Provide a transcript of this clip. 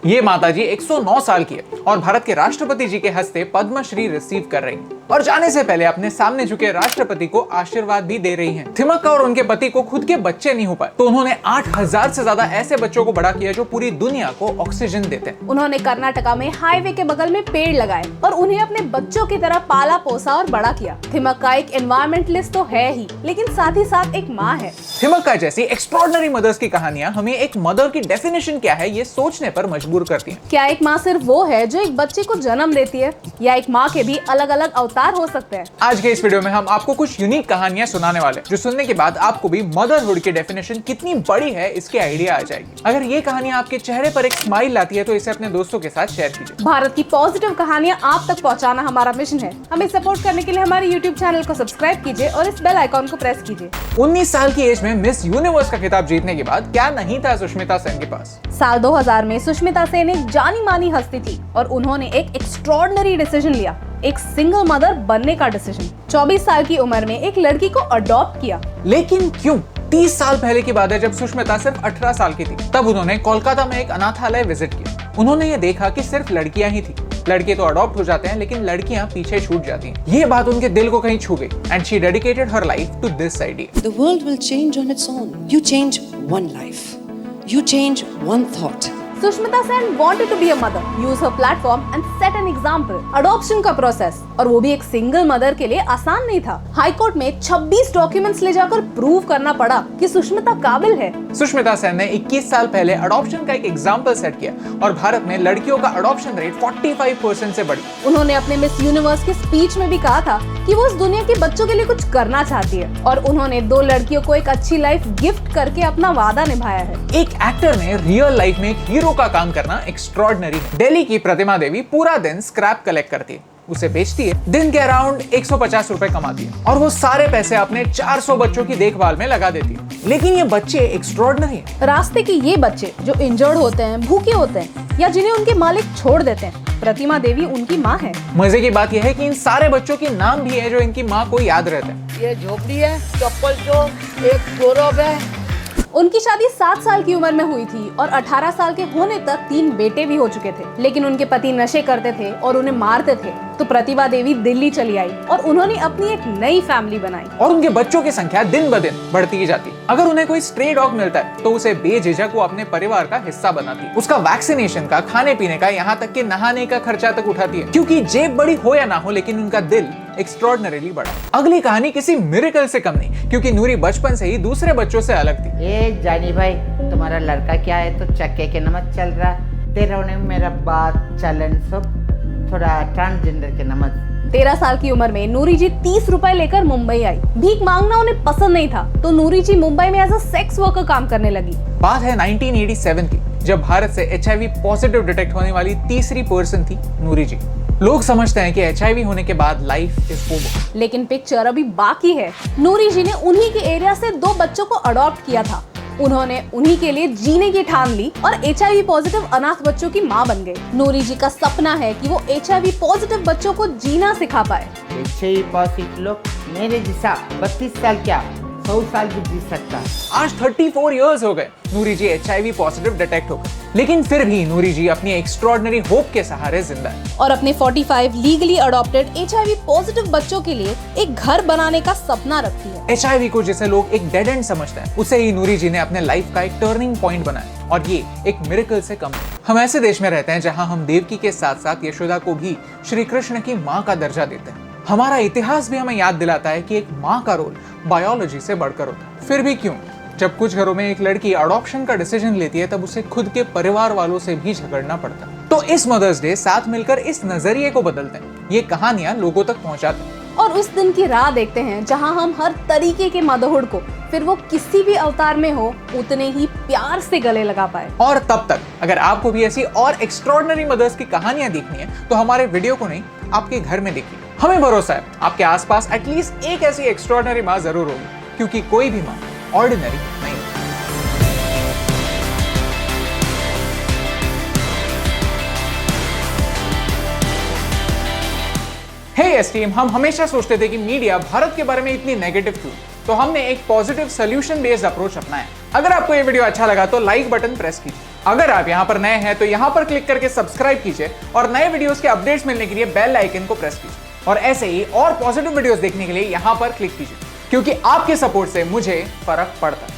ये माताजी 109 साल की है और भारत के राष्ट्रपति जी के हस्ते पद्मश्री रिसीव कर रही हैं और जाने से पहले अपने सामने झुके राष्ट्रपति को आशीर्वाद भी दे रही हैं। थिमक्का और उनके पति को खुद के बच्चे नहीं हो पाए तो उन्होंने 8000 से ज्यादा ऐसे बच्चों को बड़ा किया जो पूरी दुनिया को ऑक्सीजन देते हैं। उन्होंने कर्नाटका में हाईवे के बगल में पेड़ लगाए और उन्हें अपने बच्चों की तरह पाला पोसा और बड़ा किया। थिमक्का एक एनवायरमेंटलिस्ट तो है ही, लेकिन साथ ही साथ एक माँ है। थिमक्का जैसी एक्स्ट्रॉर्डिनरी मदर्स की कहानियां हमें एक मदर की डेफिनेशन क्या है ये सोचने पर मजबूर करती हैं। क्या एक माँ सिर्फ वो है जो एक बच्चे को जन्म देती है, या एक माँ के भी अलग अलग अवतार हो सकते हैं? आज के इस वीडियो में हम आपको कुछ यूनिक कहानियां सुनाने वाले हैं जो सुनने के बाद आपको भी मदरहुड की डेफिनेशन कितनी बड़ी है इसके आइडिया आ जाएगी। अगर ये कहानियां आपके चेहरे पर एक स्माइल लाती है तो इसे अपने दोस्तों के साथ शेयर कीजिए। भारत की पॉजिटिव कहानियां आप तक पहुंचाना हमारा मिशन है। हमें सपोर्ट करने के लिए हमारे YouTube चैनल को सब्सक्राइब कीजिए और इस बेल आइकॉन को प्रेस कीजिए। 19 साल की एज में मिस यूनिवर्स का खिताब जीतने के बाद क्या नहीं था सुष्मिता सेन के पास। साल 2000 में सुष्मिता सेन एक जानी मानी हस्ती थी और उन्होंने एक एक्स्ट्रॉर्डिनरी डिसीजन लिया, एक सिंगल मदर बनने का डिसीजन। 24 साल की उम्र में एक लड़की को अडॉप्ट किया। लेकिन क्यों? 30 साल पहले की बात है जब सुष्मिता सिर्फ 18 साल की थी। तब उन्होंने कोलकाता में एक अनाथालय विजिट किया। उन्होंने ये देखा कि सिर्फ लड़कियां ही थी। लड़के तो अडॉप्ट हो जाते हैं लेकिन लड़कियां पीछे छूट जाती हैं। ये बात उनके दिल को कहीं छू गई and she dedicated her life to this idea. The world will change on its own. You change one life. You change one thought. Sushmita Sen wanted to be a mother, use her platform and set an example. Adoption का process, और वो भी एक single mother के लिए आसान नहीं था। हाई कोर्ट में 26 डॉक्यूमेंट्स ले जाकर प्रूव करना पड़ा कि सुष्मिता काबिल है। सुष्मिता सेन ने 21 साल पहले अडॉप्शन का एक एग्जाम्पल सेट किया और भारत में लड़कियों का अडॉप्शन रेट 45% से बढ़ी। उन्होंने अपने मिस यूनिवर्स के स्पीच में भी कहा था कि वो इस दुनिया के बच्चों के लिए कुछ करना चाहती है और उन्होंने 2 लड़कियों को एक अच्छी लाइफ गिफ्ट करके अपना वादा निभाया है। एक एक्टर ने रियल लाइफ में एक हीरो का काम करना एक्स्ट्रॉर्डिनरी है। दिल्ली की प्रतिमा देवी पूरा दिन स्क्रैप कलेक्ट करती है, उसे बेचती है, दिन के अराउंड 150 रुपए कमाती है और वो सारे पैसे अपने 400 बच्चों की देखभाल में लगा देती है। लेकिन ये बच्चे एक्स्ट्रॉर्डिनरी हैं। रास्ते के ये बच्चे जो इंजर्ड होते हैं, भूखे होते हैं या जिन्हें उनके मालिक छोड़ देते हैं, प्रतिमा देवी उनकी माँ है। मजे की बात यह है कि इन सारे बच्चों के नाम भी है जो इनकी माँ को याद रहते हैं। ये झोपड़ी है, चप्पल जो एक गौरव है। उनकी शादी 7 साल की उम्र में हुई थी और 18 साल के होने तक 3 बेटे भी हो चुके थे, लेकिन उनके पति नशे करते थे और उन्हें मारते थे। तो प्रतिभा देवी दिल्ली चली आई और उन्होंने अपनी एक नई फैमिली बनाई और उनके बच्चों की संख्या दिन ब दिन बढ़ती ही जाती। अगर उन्हें कोई स्ट्रे डॉग मिलता है तो उसे बेझिझक वो अपने परिवार का हिस्सा बनाती है। उसका वैक्सीनेशन का, खाने पीने का, यहाँ तक कि नहाने का खर्चा तक उठाती है, क्योंकि जेब बड़ी हो या ना हो लेकिन उनका दिल एक्स्ट्रॉर्डिनरीली बड़ा। अगली कहानी किसी मिरेकल से कम नहीं, क्योंकि नूरी बचपन से ही दूसरे बच्चों से अलग थी। ए जानी भाई, तुम्हारा लड़का क्या है तो चक्के के नमक चल रहा, तेरा उन्हें मेरा बात चलन सब थोड़ा ट्रांसजेंडर के नमक। 13 साल की उम्र में नूरी जी 30 रुपए लेकर मुंबई आई। भीख मांगना उन्हें पसंद नहीं था तो नूरी जी मुंबई में एज अ सेक्स वर्कर काम करने लगी। बात है 1987 की, जब भारत से HIV पॉजिटिव डिटेक्ट होने वाली तीसरी पर्सन थी नूरी जी। लोग समझते हैं कि HIV होने के बाद लाइफ इज ओवर, लेकिन पिक्चर अभी बाकी है। नूरी जी ने उन्हीं के एरिया से 2 बच्चों को अडॉप्ट किया था। उन्होंने उन्हीं के लिए जीने की ठान ली और HIV पॉजिटिव अनाथ बच्चों की मां बन गए। नूरी जी का सपना है कि वो HIV पॉजिटिव बच्चों को जीना सिखा पाए। HIV पॉजिटिव लोग मेरे जैसा 32 साल क्या 100 साल भी जी सकता। आज 34 इयर्स हो गए नूरी जी HIV पॉजिटिव डिटेक्ट हो गए, लेकिन फिर भी नूरी जी अपनी एक्स्ट्रॉर्डिनरी होप के सहारे जिंदा है और अपने 45 लीगली अडॉप्टेड HIV पॉजिटिव बच्चों के लिए एक घर बनाने का सपना रखती है। HIV को जिसे लोग एक डेड एंड समझते हैं, उसे ही नूरी जी ने अपने लाइफ का एक टर्निंग पॉइंट बनाया और ये एक मिरेकल से कम है। हम ऐसे देश में रहते हैं जहां हम देवकी के साथ साथ यशोदा को भी श्री कृष्ण की माँ का दर्जा देते हैं। हमारा इतिहास भी हमें याद दिलाता है कि एक माँ का रोल बायोलॉजी से बढ़कर होता है। फिर भी क्यों? जब कुछ घरों में एक लड़की अडॉप्शन का डिसीजन लेती है तब उसे खुद के परिवार वालों से भी झगड़ना पड़ता है। तो इस मदर्स डे साथ मिलकर इस नजरिए को बदलते हैं, ये कहानियां लोगों तक पहुंचाते हैं और उस दिन की राह देखते हैं जहां हम हर तरीके के मदरहुड को, फिर वो किसी भी अवतार में हो, उतने ही प्यार से गले लगा पाए। और तब तक अगर आपको भी ऐसी और एक्स्ट्रॉर्डिनरी मदर्स की कहानियां देखनी है तो हमारे वीडियो को नहीं, आपके घर में देखिए। हमें भरोसा है आपके आसपास एटलीस्ट एक ऐसी एक्स्ट्रॉर्डिनरी माँ जरूर होगी, क्योंकि कोई भी माँ ऑर्डिनरी नहीं। हे एसटीएम, हम हमेशा सोचते थे कि मीडिया भारत के बारे में इतनी नेगेटिव क्यों, तो हमने एक पॉजिटिव सोल्यूशन बेस्ड अप्रोच अपनाया। अगर आपको ये वीडियो अच्छा लगा तो लाइक बटन प्रेस कीजिए अगर आप यहाँ पर नए हैं तो यहाँ पर क्लिक करके सब्सक्राइब कीजिए और नए वीडियोस के अपडेट्स मिलने के लिए बेल आइकन को प्रेस कीजिए और ऐसे ही और पॉजिटिव वीडियोस देखने के लिए यहाँ पर क्लिक कीजिए, क्योंकि आपके सपोर्ट से मुझे फर्क पड़ता है।